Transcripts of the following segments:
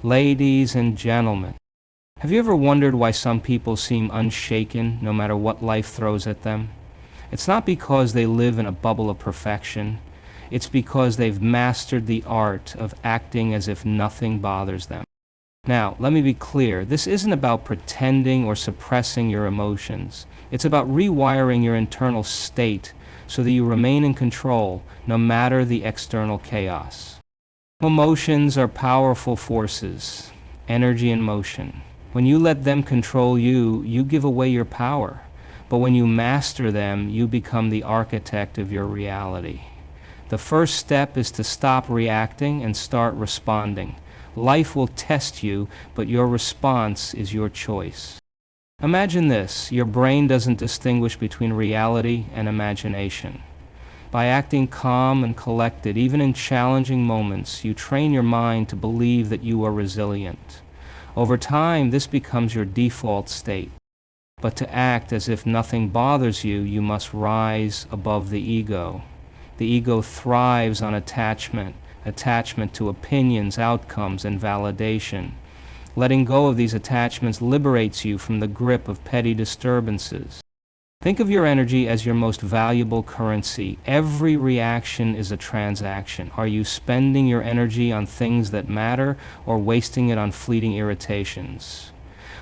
Ladies and gentlemen, have you ever wondered why some people seem unshaken no matter what life throws at them? It's not because they live in a bubble of perfection. It's because they've mastered the art of acting as if nothing bothers them. Now, let me be clear. This isn't about pretending or suppressing your emotions. It's about rewiring your internal state so that you remain in control no matter the external chaos. Emotions are powerful forces, energy in motion. When you let them control you, you give away your power. But when you master them, you become the architect of your reality. The first step is to stop reacting and start responding. Life will test you, but your response is your choice. Imagine this: your brain doesn't distinguish between reality and imagination. By acting calm and collected, even in challenging moments, you train your mind to believe that you are resilient. Over time, this becomes your default state. But to act as if nothing bothers you, you must rise above the ego. The ego thrives on attachment to opinions, outcomes, and validation. Letting go of these attachments liberates you from the grip of petty disturbances. Think of your energy as your most valuable currency. Every reaction is a transaction. Are you spending your energy on things that matter or wasting it on fleeting irritations?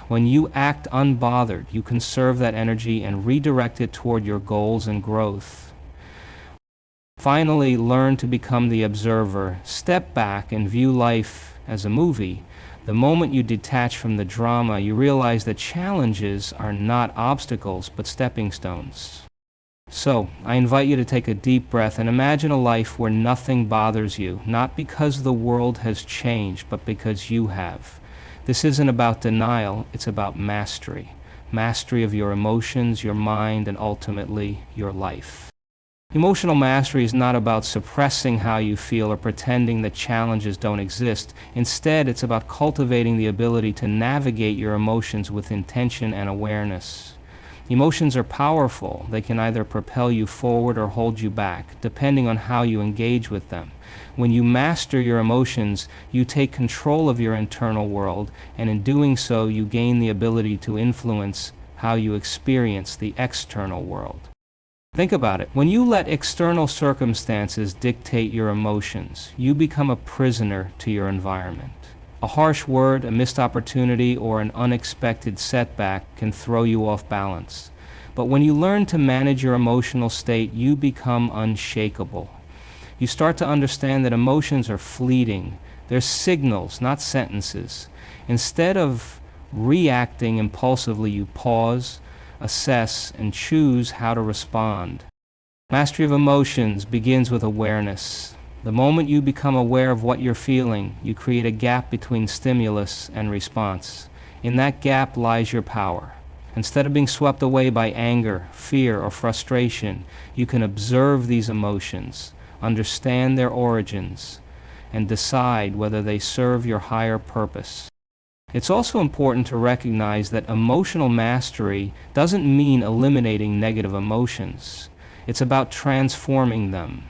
When you act unbothered, you conserve that energy and redirect it toward your goals and growth. Finally, learn to become the observer. Step back and view life as a movie. The moment you detach from the drama, you realize that challenges are not obstacles, but stepping stones. So, I invite you to take a deep breath and imagine a life where nothing bothers you, not because the world has changed, but because you have. This isn't about denial, it's about mastery. Mastery of your emotions, your mind, and ultimately, your life. Emotional mastery is not about suppressing how you feel or pretending that challenges don't exist. Instead, it's about cultivating the ability to navigate your emotions with intention and awareness. Emotions are powerful. They can either propel you forward or hold you back, depending on how you engage with them. When you master your emotions, you take control of your internal world, and in doing so, you gain the ability to influence how you experience the external world. Think about it. When you let external circumstances dictate your emotions, you become a prisoner to your environment. A harsh word, a missed opportunity, or an unexpected setback can throw you off balance. But when you learn to manage your emotional state, you become unshakable. You start to understand that emotions are fleeting. They're signals, not sentences. Instead of reacting impulsively, you pause, assess, and choose how to respond. Mastery of emotions begins with awareness. The moment you become aware of what you're feeling, you create a gap between stimulus and response. In that gap lies your power. Instead of being swept away by anger, fear, or frustration, you can observe these emotions, understand their origins, and decide whether they serve your higher purpose. It's also important to recognize that emotional mastery doesn't mean eliminating negative emotions. It's about transforming them.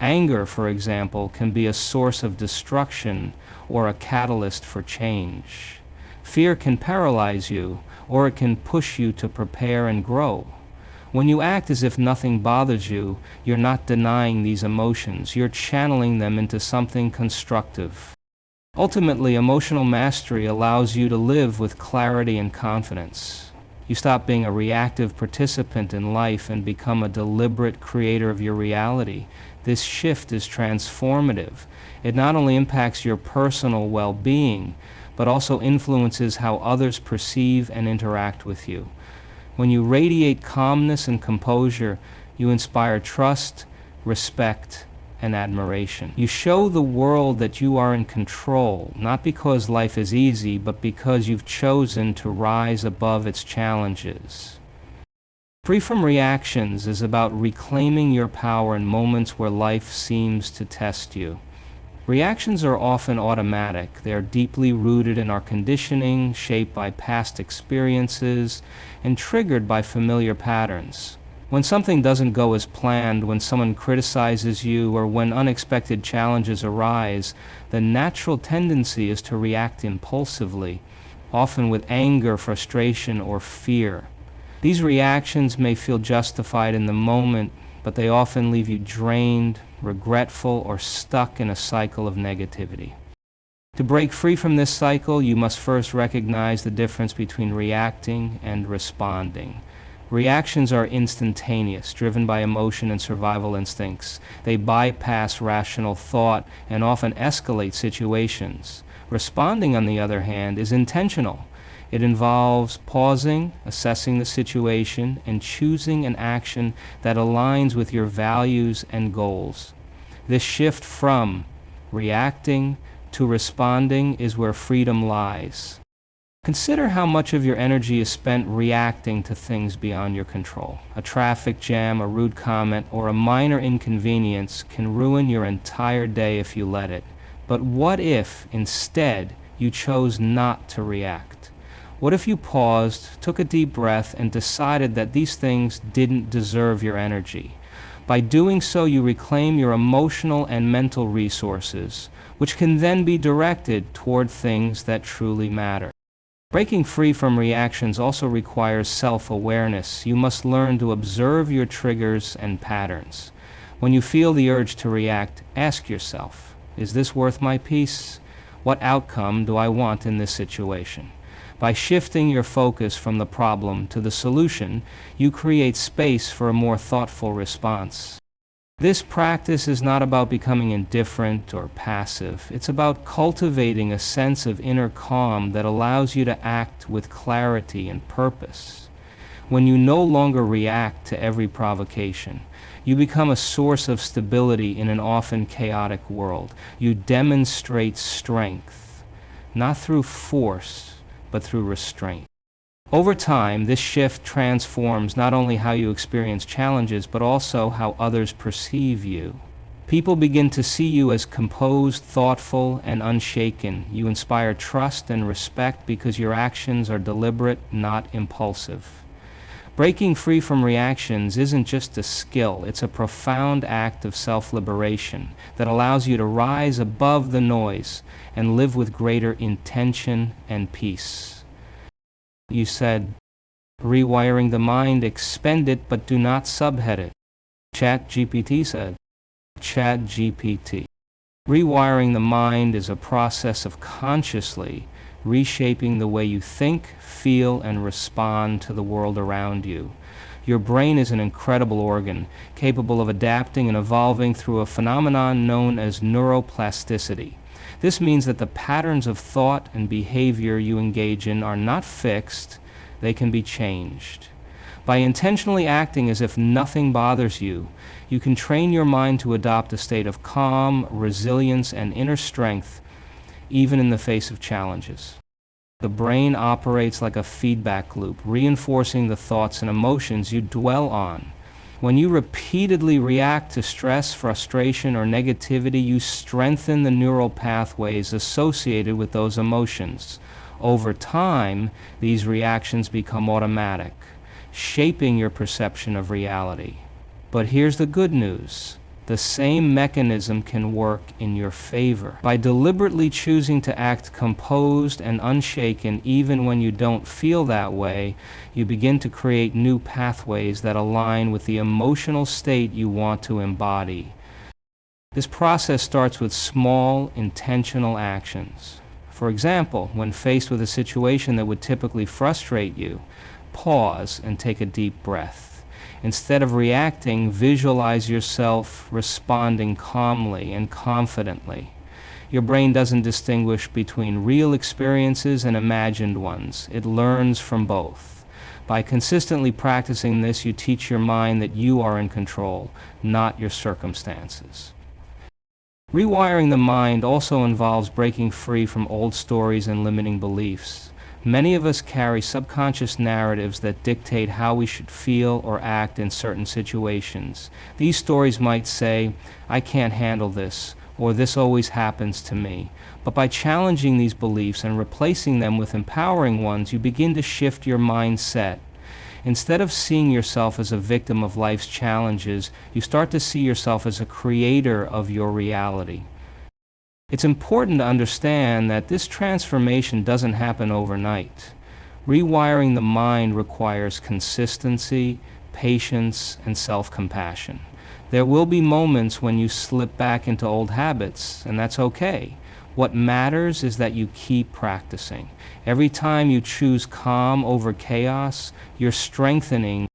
Anger, for example, can be a source of destruction or a catalyst for change. Fear can paralyze you, or it can push you to prepare and grow. When you act as if nothing bothers you, you're not denying these emotions. You're channeling them into something constructive. Ultimately, emotional mastery allows you to live with clarity and confidence. You stop being a reactive participant in life and become a deliberate creator of your reality. This shift is transformative. It not only impacts your personal well-being, but also influences how others perceive and interact with you. When you radiate calmness and composure, you inspire trust, respect, and admiration. You show the world that you are in control, not because life is easy, but because you've chosen to rise above its challenges. Free from reactions is about reclaiming your power in moments where life seems to test you. Reactions are often automatic. They are deeply rooted in our conditioning, shaped by past experiences, and triggered by familiar patterns. When something doesn't go as planned, when someone criticizes you, or when unexpected challenges arise, the natural tendency is to react impulsively, often with anger, frustration, or fear. These reactions may feel justified in the moment, but they often leave you drained, regretful, or stuck in a cycle of negativity. To break free from this cycle, you must first recognize the difference between reacting and responding. Reactions are instantaneous, driven by emotion and survival instincts. They bypass rational thought and often escalate situations. Responding, on the other hand, is intentional. It involves pausing, assessing the situation, and choosing an action that aligns with your values and goals. This shift from reacting to responding is where freedom lies. Consider how much of your energy is spent reacting to things beyond your control. A traffic jam, a rude comment, or a minor inconvenience can ruin your entire day if you let it. But what if, instead, you chose not to react? What if you paused, took a deep breath, and decided that these things didn't deserve your energy? By doing so, you reclaim your emotional and mental resources, which can then be directed toward things that truly matter. Breaking free from reactions also requires self-awareness. You must learn to observe your triggers and patterns. When you feel the urge to react, ask yourself, is this worth my peace? What outcome do I want in this situation? By shifting your focus from the problem to the solution, you create space for a more thoughtful response. This practice is not about becoming indifferent or passive. It's about cultivating a sense of inner calm that allows you to act with clarity and purpose. When you no longer react to every provocation, you become a source of stability in an often chaotic world. You demonstrate strength, not through force, but through restraint. Over time, this shift transforms not only how you experience challenges, but also how others perceive you. People begin to see you as composed, thoughtful, and unshaken. You inspire trust and respect because your actions are deliberate, not impulsive. Breaking free from reactions isn't just a skill, it's a profound act of self-liberation that allows you to rise above the noise and live with greater intention and peace. You said, rewiring the mind, expend it, but do not subhead it. ChatGPT said, ChatGPT. Rewiring the mind is a process of consciously reshaping the way you think, feel, and respond to the world around you. Your brain is an incredible organ, capable of adapting and evolving through a phenomenon known as neuroplasticity. This means that the patterns of thought and behavior you engage in are not fixed, they can be changed. By intentionally acting as if nothing bothers you, you can train your mind to adopt a state of calm, resilience, and inner strength, even in the face of challenges. The brain operates like a feedback loop, reinforcing the thoughts and emotions you dwell on. When you repeatedly react to stress, frustration, or negativity, you strengthen the neural pathways associated with those emotions. Over time, these reactions become automatic, shaping your perception of reality. But here's the good news. The same mechanism can work in your favor. By deliberately choosing to act composed and unshaken even when you don't feel that way, you begin to create new pathways that align with the emotional state you want to embody. This process starts with small, intentional actions. For example, when faced with a situation that would typically frustrate you, pause and take a deep breath. Instead of reacting, visualize yourself responding calmly and confidently. Your brain doesn't distinguish between real experiences and imagined ones. It learns from both. By consistently practicing this, you teach your mind that you are in control, not your circumstances. Rewiring the mind also involves breaking free from old stories and limiting beliefs. Many of us carry subconscious narratives that dictate how we should feel or act in certain situations. These stories might say, "I can't handle this," or "this always happens to me." But by challenging these beliefs and replacing them with empowering ones, you begin to shift your mindset. Instead of seeing yourself as a victim of life's challenges, you start to see yourself as a creator of your reality. It's important to understand that this transformation doesn't happen overnight. Rewiring the mind requires consistency, patience, and self-compassion. There will be moments when you slip back into old habits, and that's okay. What matters is that you keep practicing. Every time you choose calm over chaos, you're strengthening.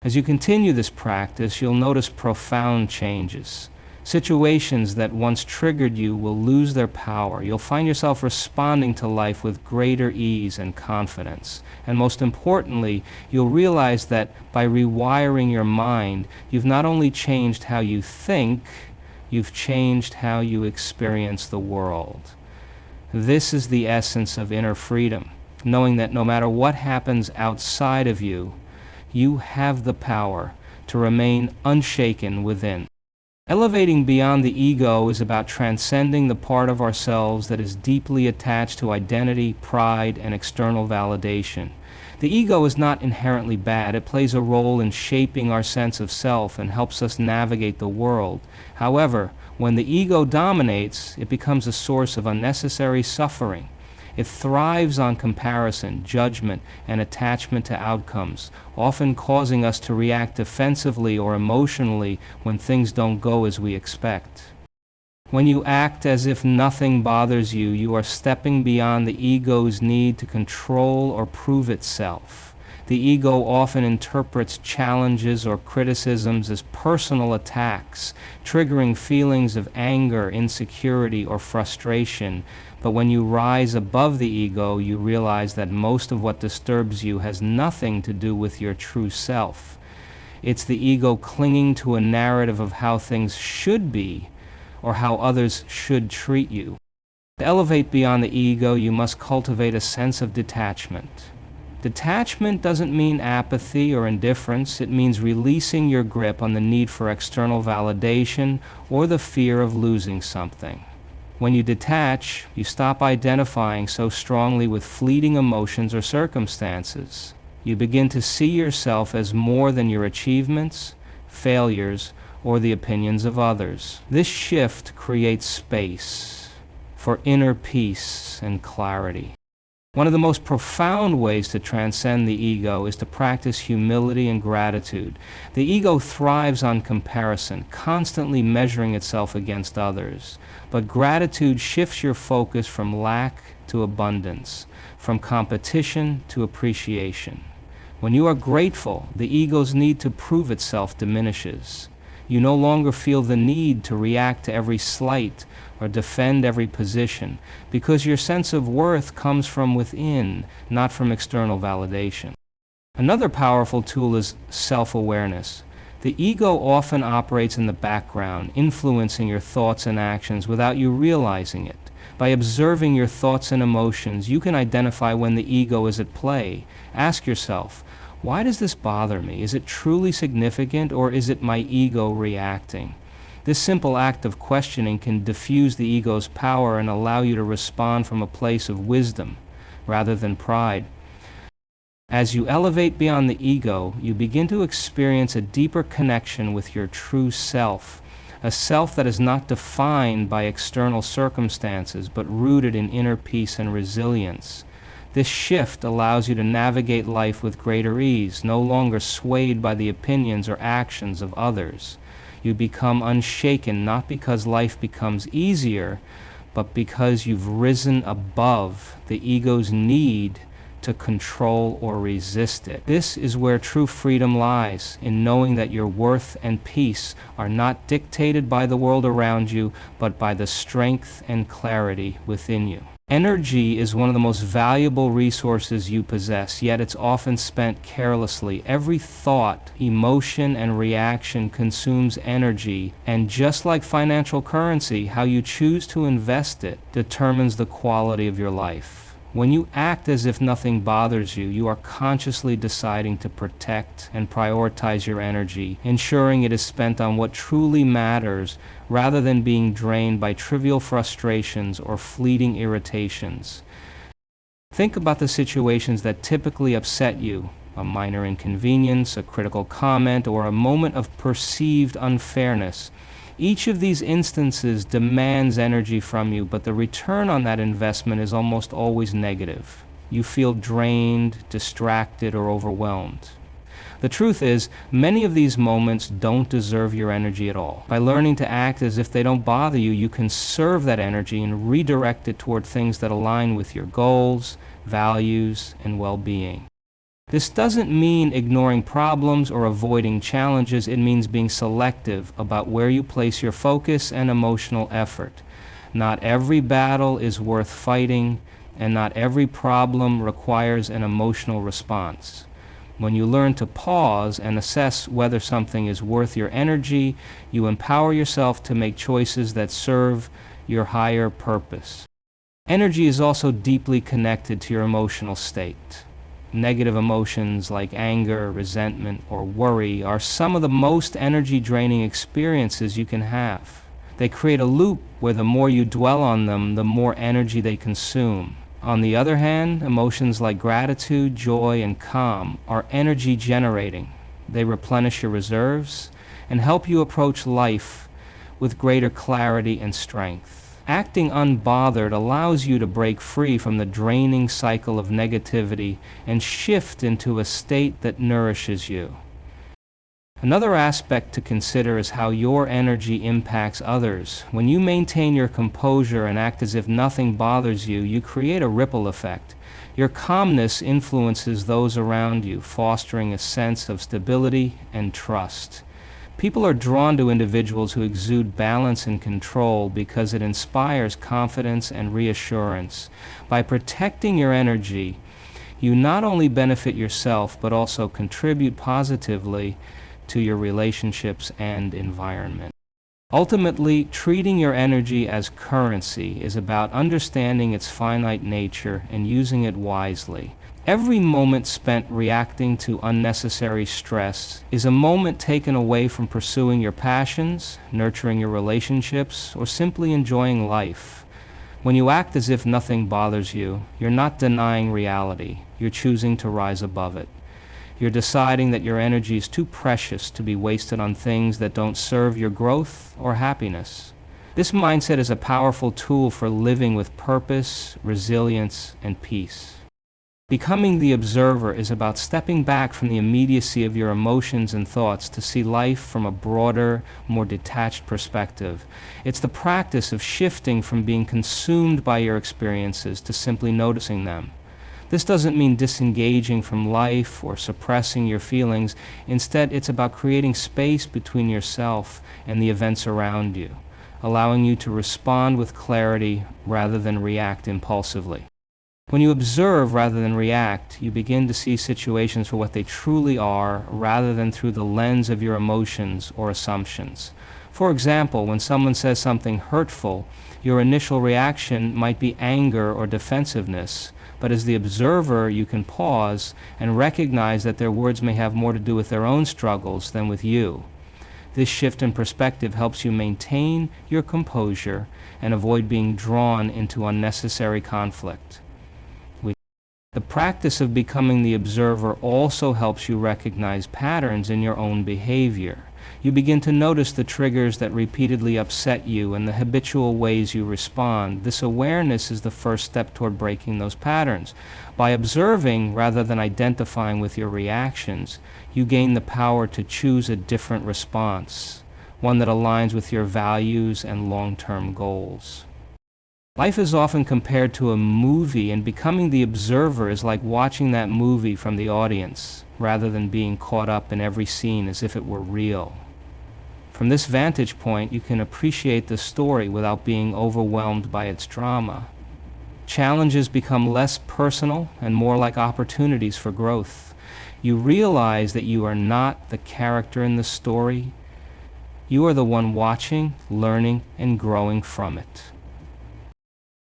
As you continue this practice, you'll notice profound changes. Situations that once triggered you will lose their power. You'll find yourself responding to life with greater ease and confidence. And most importantly, you'll realize that by rewiring your mind, you've not only changed how you think, you've changed how you experience the world. This is the essence of inner freedom, knowing that no matter what happens outside of you, you have the power to remain unshaken within. Elevating beyond the ego is about transcending the part of ourselves that is deeply attached to identity, pride, and external validation. The ego is not inherently bad. It plays a role in shaping our sense of self and helps us navigate the world. However, when the ego dominates, it becomes a source of unnecessary suffering. It thrives on comparison, judgment, and attachment to outcomes, often causing us to react defensively or emotionally when things don't go as we expect. When you act as if nothing bothers you, you are stepping beyond the ego's need to control or prove itself. The ego often interprets challenges or criticisms as personal attacks, triggering feelings of anger, insecurity, or frustration. But when you rise above the ego, you realize that most of what disturbs you has nothing to do with your true self. It's the ego clinging to a narrative of how things should be or how others should treat you. To elevate beyond the ego, you must cultivate a sense of detachment. Detachment doesn't mean apathy or indifference. It means releasing your grip on the need for external validation or the fear of losing something. When you detach, you stop identifying so strongly with fleeting emotions or circumstances. You begin to see yourself as more than your achievements, failures, or the opinions of others. This shift creates space for inner peace and clarity. One of the most profound ways to transcend the ego is to practice humility and gratitude. The ego thrives on comparison, constantly measuring itself against others. But gratitude shifts your focus from lack to abundance, from competition to appreciation. When you are grateful, the ego's need to prove itself diminishes. You no longer feel the need to react to every slight or defend every position, because your sense of worth comes from within, not from external validation. Another powerful tool is self-awareness. The ego often operates in the background, influencing your thoughts and actions without you realizing it. By observing your thoughts and emotions, you can identify when the ego is at play. Ask yourself, why does this bother me? Is it truly significant, or is it my ego reacting? This simple act of questioning can diffuse the ego's power and allow you to respond from a place of wisdom rather than pride. As you elevate beyond the ego, you begin to experience a deeper connection with your true self, a self that is not defined by external circumstances but rooted in inner peace and resilience. This shift allows you to navigate life with greater ease, no longer swayed by the opinions or actions of others. You become unshaken not because life becomes easier, but because you've risen above the ego's need to control or resist it. This is where true freedom lies, in knowing that your worth and peace are not dictated by the world around you, but by the strength and clarity within you. Energy is one of the most valuable resources you possess, yet it's often spent carelessly. Every thought, emotion, and reaction consumes energy, and just like financial currency, how you choose to invest it determines the quality of your life. When you act as if nothing bothers you, you are consciously deciding to protect and prioritize your energy, ensuring it is spent on what truly matters rather than being drained by trivial frustrations or fleeting irritations. Think about the situations that typically upset you. a minor inconvenience, a critical comment, or a moment of perceived unfairness. Each of these instances demands energy from you, but the return on that investment is almost always negative. You feel drained, distracted, or overwhelmed. The truth is, many of these moments don't deserve your energy at all. By learning to act as if they don't bother you, you can conserve that energy and redirect it toward things that align with your goals, values, and well-being. This doesn't mean ignoring problems or avoiding challenges. It means being selective about where you place your focus and emotional effort. Not every battle is worth fighting, and not every problem requires an emotional response. When you learn to pause and assess whether something is worth your energy, you empower yourself to make choices that serve your higher purpose. Energy is also deeply connected to your emotional state. Negative emotions like anger, resentment, or worry are some of the most energy-draining experiences you can have. They create a loop where the more you dwell on them, the more energy they consume. On the other hand, emotions like gratitude, joy, and calm are energy-generating. They replenish your reserves and help you approach life with greater clarity and strength. Acting unbothered allows you to break free from the draining cycle of negativity and shift into a state that nourishes you. Another aspect to consider is how your energy impacts others. When you maintain your composure and act as if nothing bothers you, you create a ripple effect. Your calmness influences those around you, fostering a sense of stability and trust. People are drawn to individuals who exude balance and control because it inspires confidence and reassurance. By protecting your energy, you not only benefit yourself but also contribute positively to your relationships and environment. Ultimately, treating your energy as currency is about understanding its finite nature and using it wisely. Every moment spent reacting to unnecessary stress is a moment taken away from pursuing your passions, nurturing your relationships, or simply enjoying life. When you act as if nothing bothers you, you're not denying reality. You're choosing to rise above it. You're deciding that your energy is too precious to be wasted on things that don't serve your growth or happiness. This mindset is a powerful tool for living with purpose, resilience, and peace. Becoming the observer is about stepping back from the immediacy of your emotions and thoughts to see life from a broader, more detached perspective. It's the practice of shifting from being consumed by your experiences to simply noticing them. This doesn't mean disengaging from life or suppressing your feelings. Instead, it's about creating space between yourself and the events around you, allowing you to respond with clarity rather than react impulsively. When you observe rather than react, you begin to see situations for what they truly are rather than through the lens of your emotions or assumptions. For example, when someone says something hurtful, your initial reaction might be anger or defensiveness. But as the observer, you can pause and recognize that their words may have more to do with their own struggles than with you. This shift in perspective helps you maintain your composure and avoid being drawn into unnecessary conflict. The practice of becoming the observer also helps you recognize patterns in your own behavior. You begin to notice the triggers that repeatedly upset you and the habitual ways you respond. This awareness is the first step toward breaking those patterns. By observing rather than identifying with your reactions, you gain the power to choose a different response, one that aligns with your values and long-term goals. Life is often compared to a movie, and becoming the observer is like watching that movie from the audience, rather than being caught up in every scene as if it were real. From this vantage point, you can appreciate the story without being overwhelmed by its drama. Challenges become less personal and more like opportunities for growth. You realize that you are not the character in the story. You are the one watching, learning, and growing from it.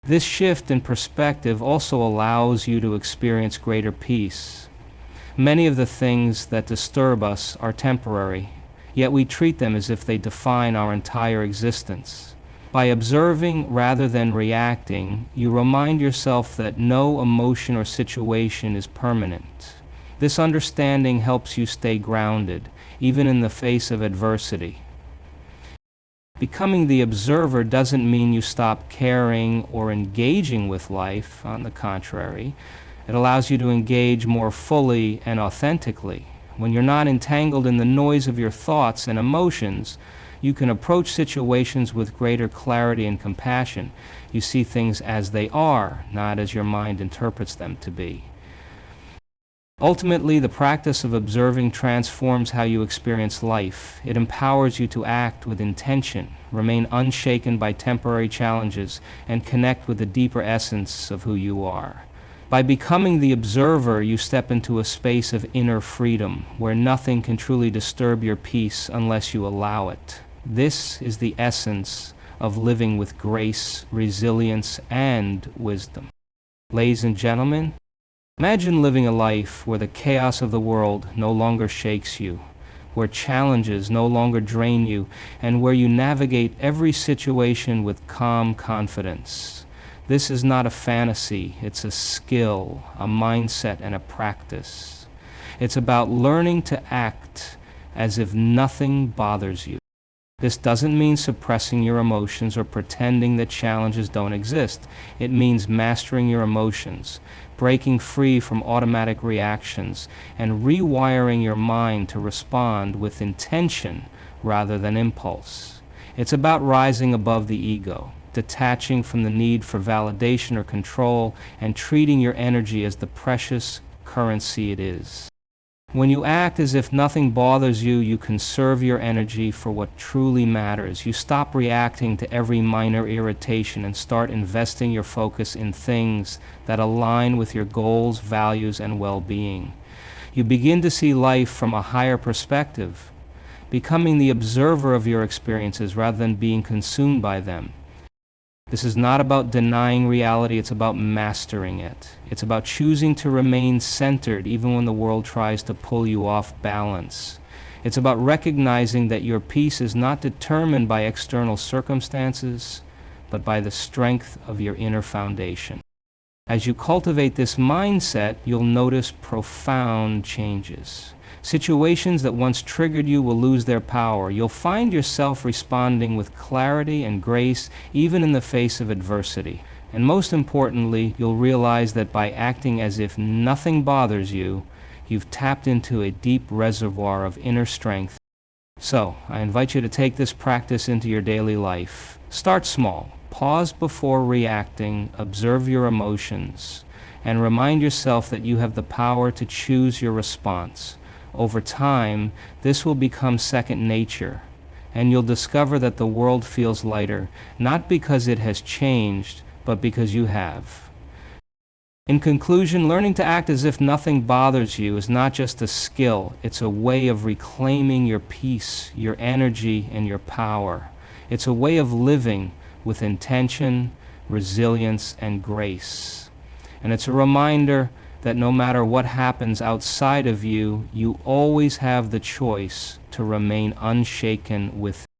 This shift in perspective also allows you to experience greater peace. Many of the things that disturb us are temporary, yet we treat them as if they define our entire existence. By observing rather than reacting, you remind yourself that no emotion or situation is permanent. This understanding helps you stay grounded, even in the face of adversity. Becoming the observer doesn't mean you stop caring or engaging with life. On the contrary, it allows you to engage more fully and authentically. When you're not entangled in the noise of your thoughts and emotions, you can approach situations with greater clarity and compassion. You see things as they are, not as your mind interprets them to be. Ultimately, the practice of observing transforms how you experience life. It empowers you to act with intention, remain unshaken by temporary challenges, and connect with the deeper essence of who you are. By becoming the observer, you step into a space of inner freedom, where nothing can truly disturb your peace unless you allow it. This is the essence of living with grace, resilience, and wisdom. Ladies and gentlemen, imagine living a life where the chaos of the world no longer shakes you, where challenges no longer drain you, and where you navigate every situation with calm confidence. This is not a fantasy, it's a skill, a mindset, and a practice. It's about learning to act as if nothing bothers you. This doesn't mean suppressing your emotions or pretending that challenges don't exist. It means mastering your emotions, breaking free from automatic reactions, and rewiring your mind to respond with intention rather than impulse. It's about rising above the ego, detaching from the need for validation or control, and treating your energy as the precious currency it is. When you act as if nothing bothers you, you conserve your energy for what truly matters. You stop reacting to every minor irritation and start investing your focus in things that align with your goals, values, and well-being. You begin to see life from a higher perspective, becoming the observer of your experiences rather than being consumed by them. This is not about denying reality, it's about mastering it. It's about choosing to remain centered even when the world tries to pull you off balance. It's about recognizing that your peace is not determined by external circumstances, but by the strength of your inner foundation. As you cultivate this mindset, you'll notice profound changes. Situations that once triggered you will lose their power. You'll find yourself responding with clarity and grace, even in the face of adversity. And most importantly, you'll realize that by acting as if nothing bothers you, you've tapped into a deep reservoir of inner strength. So, I invite you to take this practice into your daily life. Start small. Pause before reacting, observe your emotions, and remind yourself that you have the power to choose your response. Over time, this will become second nature, and you'll discover that the world feels lighter, not because it has changed, but because you have. In conclusion, learning to act as if nothing bothers you is not just a skill, it's a way of reclaiming your peace, your energy, and your power. It's a way of living with intention, resilience, and grace. And it's a reminder that no matter what happens outside of you, you always have the choice to remain unshaken within.